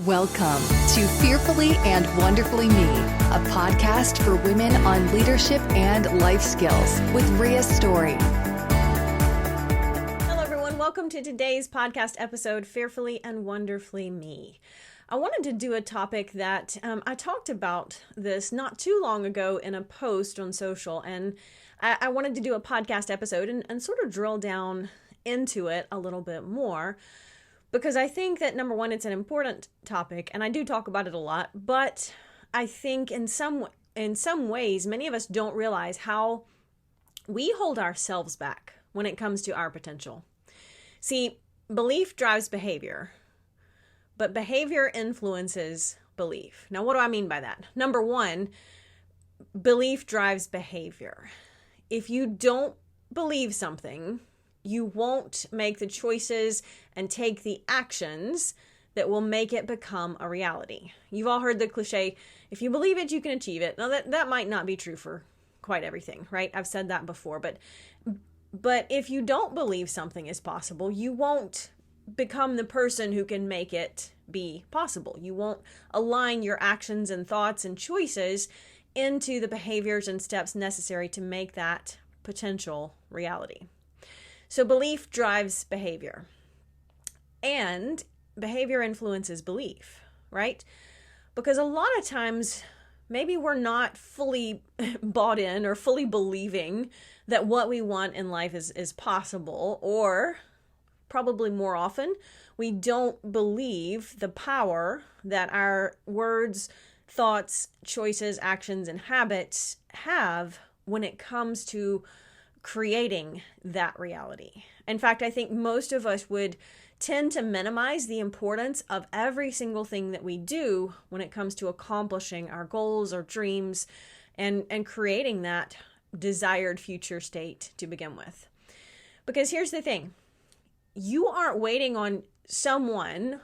Welcome to Fearfully and Wonderfully Me, a podcast for women on leadership and life skills with Rhea Story. Hello, everyone. Welcome to today's podcast episode, Fearfully and Wonderfully Me. I wanted to do a topic that I talked about this not too long ago in a post on social, and I wanted to do a podcast episode and sort of drill down into it a little bit more. Because I think that, number one, it's an important topic, and I do talk about it a lot, but I think in some ways, many of us don't realize how we hold ourselves back when it comes to our potential. See, belief drives behavior, but behavior influences belief. Now, what do I mean by that? Number one, belief drives behavior. If you don't believe something, you won't make the choices and take the actions that will make it become a reality. You've all heard the cliche, if you believe it, you can achieve it. Now that might not be true for quite everything, right? I've said that before, but if you don't believe something is possible, you won't become the person who can make it be possible. You won't align your actions and thoughts and choices into the behaviors and steps necessary to make that potential reality. So belief drives behavior, and behavior influences belief, right? Because a lot of times, maybe we're not fully bought in or fully believing that what we want in life is possible, or probably more often, we don't believe the power that our words, thoughts, choices, actions, and habits have when it comes to creating that reality. In fact, I think most of us would tend to minimize the importance of every single thing that we do when it comes to accomplishing our goals or dreams and creating that desired future state to begin with. Because here's the thing, you aren't waiting on someone,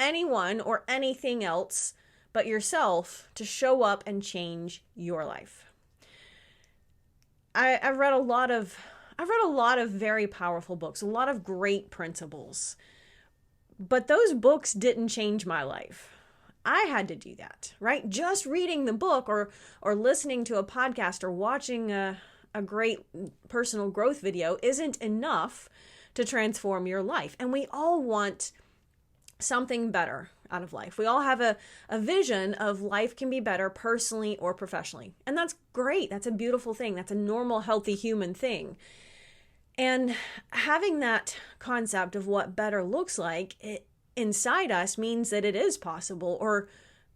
anyone, or anything else but yourself to show up and change your life. I've read a lot of very powerful books, a lot of great principles, but those books didn't change my life. I had to do that, right? Just reading the book or listening to a podcast or watching a great personal growth video isn't enough to transform your life. And we all want something better out of life. We all have a vision of life can be better personally or professionally. And that's great. That's a beautiful thing. That's a normal, healthy human thing. And having that concept of what better looks like inside us means that it is possible, or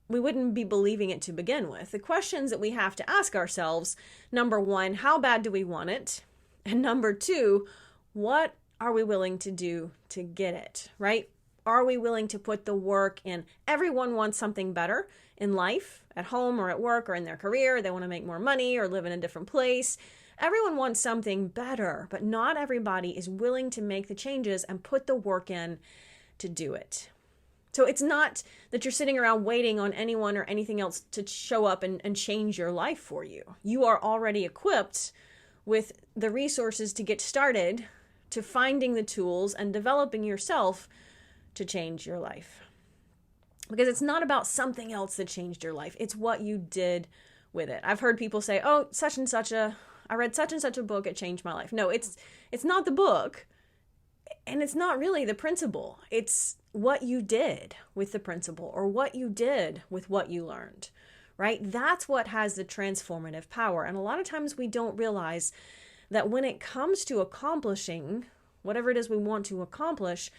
we wouldn't be believing it to begin with. The questions that we have to ask ourselves, number one, how bad do we want it? And number two, what are we willing to do to get it, right? Are we willing to put the work in? Everyone wants something better in life, at home or at work or in their career. They want to make more money or live in a different place. Everyone wants something better, but not everybody is willing to make the changes and put the work in to do it. So it's not that you're sitting around waiting on anyone or anything else to show up and change your life for you. You are already equipped with the resources to get started, to finding the tools and developing yourself to change your life. Because it's not about something else that changed your life. It's what you did with it. I've heard people say, oh, I read such and such a book, it changed my life. No, it's not the book, and it's not really the principle. It's what you did with the principle, or what you did with what you learned, right? That's what has the transformative power. And a lot of times we don't realize that when it comes to accomplishing whatever it is we want to accomplish,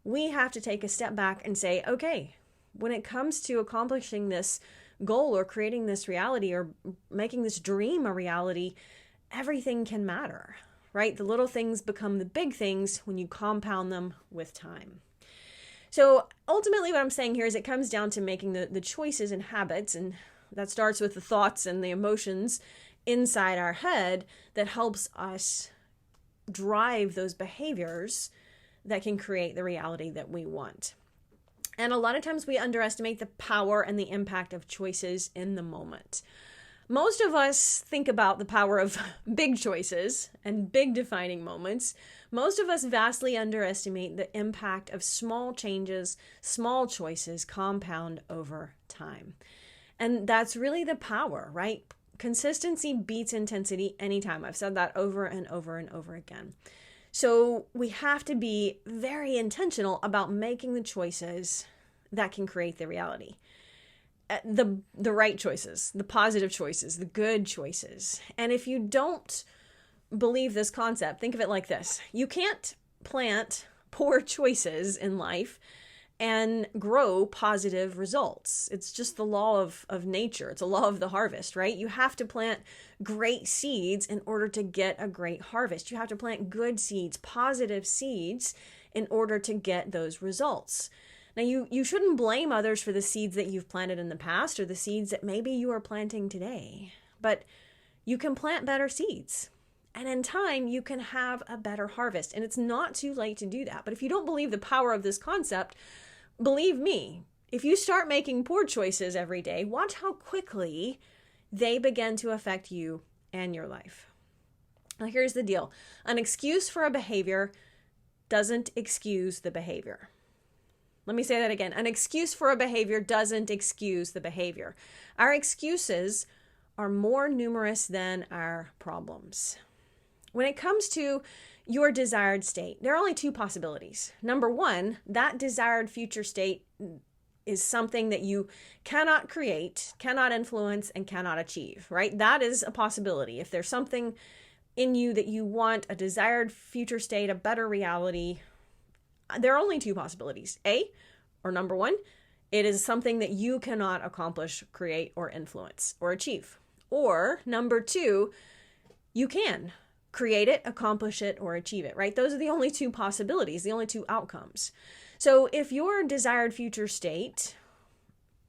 we have to take a step back and say, okay, when it comes to accomplishing this goal or creating this reality or making this dream a reality, everything can matter, right? The little things become the big things when you compound them with time. So ultimately what I'm saying here is it comes down to making the choices and habits, and that starts with the thoughts and the emotions inside our head that helps us drive those behaviors that can create the reality that we want. And a lot of times we underestimate the power and the impact of choices in the moment. Most of us think about the power of big choices and big defining moments. Most of us vastly underestimate the impact of small changes, small choices compound over time. And that's really the power, right? Consistency beats intensity anytime. I've said that over and over and over again. So we have to be very intentional about making the choices that can create the reality. The right choices, the positive choices, the good choices. And if you don't believe this concept, think of it like this. You can't plant poor choices in life and grow positive results. It's just the law of nature. It's a law of the harvest, right? You have to plant great seeds in order to get a great harvest. You have to plant good seeds, positive seeds, in order to get those results. Now, you shouldn't blame others for the seeds that you've planted in the past or the seeds that maybe you are planting today, but you can plant better seeds. And in time, you can have a better harvest. And it's not too late to do that. But if you don't believe the power of this concept, believe me, if you start making poor choices every day, watch how quickly they begin to affect you and your life. Now, here's the deal. An excuse for a behavior doesn't excuse the behavior. Let me say that again. An excuse for a behavior doesn't excuse the behavior. Our excuses are more numerous than our problems. When it comes to your desired state, there are only two possibilities. Number one, that desired future state is something that you cannot create, cannot influence, and cannot achieve, right? That is a possibility. If there's something in you that you want, a desired future state, a better reality, there are only two possibilities. Or number one, it is something that you cannot accomplish, create, or influence, or achieve. Or number two, you can create it, accomplish it, or achieve it, right? Those are the only two possibilities, the only two outcomes. So if your desired future state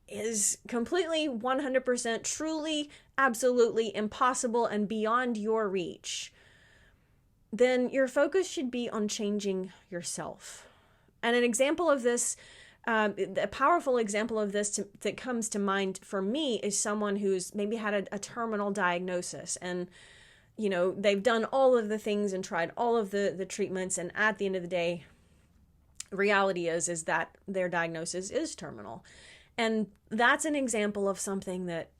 is completely 100% truly, absolutely impossible and beyond your reach, then your focus should be on changing yourself. And an example of this, a powerful example of this that comes to mind for me is someone who's maybe had a terminal diagnosis, and they've done all of the things and tried all of the treatments, and at the end of the day, reality is that their diagnosis is terminal. And that's an example of something that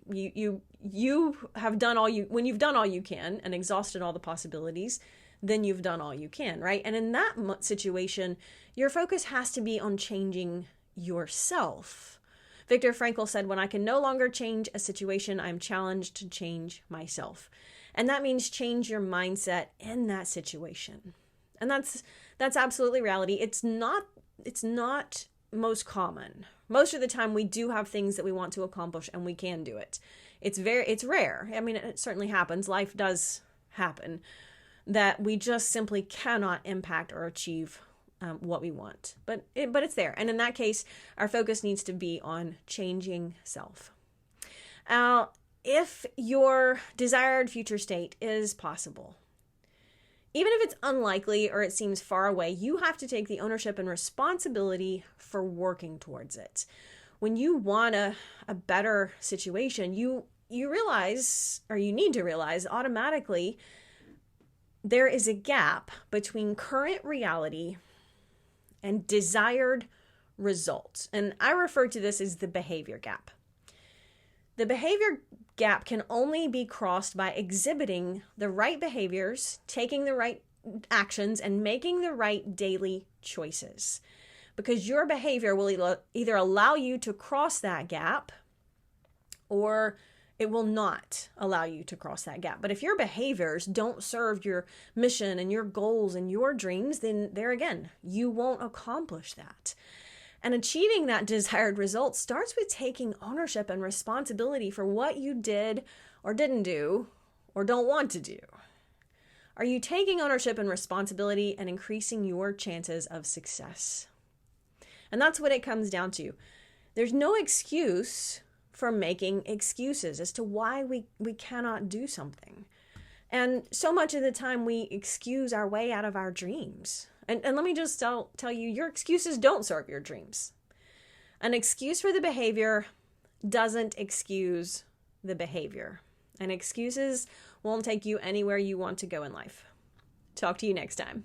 you have done when you've done all you can and exhausted all the possibilities, then you've done all you can, right? And in that situation, your focus has to be on changing yourself. Viktor Frankl said, "When I can no longer change a situation, I'm challenged to change myself." And that means change your mindset in that situation. And that's absolutely reality. It's not most common. Most of the time we do have things that we want to accomplish and we can do it. It's rare. I mean, it certainly happens. Life does happen that we just simply cannot impact or achieve what we want. But it's there. And in that case, our focus needs to be on changing self. If your desired future state is possible, even if it's unlikely or it seems far away, you have to take the ownership and responsibility for working towards it. When you want a better situation, you realize, or you need to realize automatically, there is a gap between current reality and desired results. And I refer to this as the behavior gap. The behavior gap can only be crossed by exhibiting the right behaviors, taking the right actions, and making the right daily choices. Because your behavior will either allow you to cross that gap or it will not allow you to cross that gap. But if your behaviors don't serve your mission and your goals and your dreams, then there again, you won't accomplish that. And achieving that desired result starts with taking ownership and responsibility for what you did or didn't do or don't want to do. Are you taking ownership and responsibility and increasing your chances of success? And that's what it comes down to. There's no excuse for making excuses as to why we cannot do something. And so much of the time we excuse our way out of our dreams. And let me just tell you, your excuses don't serve your dreams. An excuse for the behavior doesn't excuse the behavior. And excuses won't take you anywhere you want to go in life. Talk to you next time.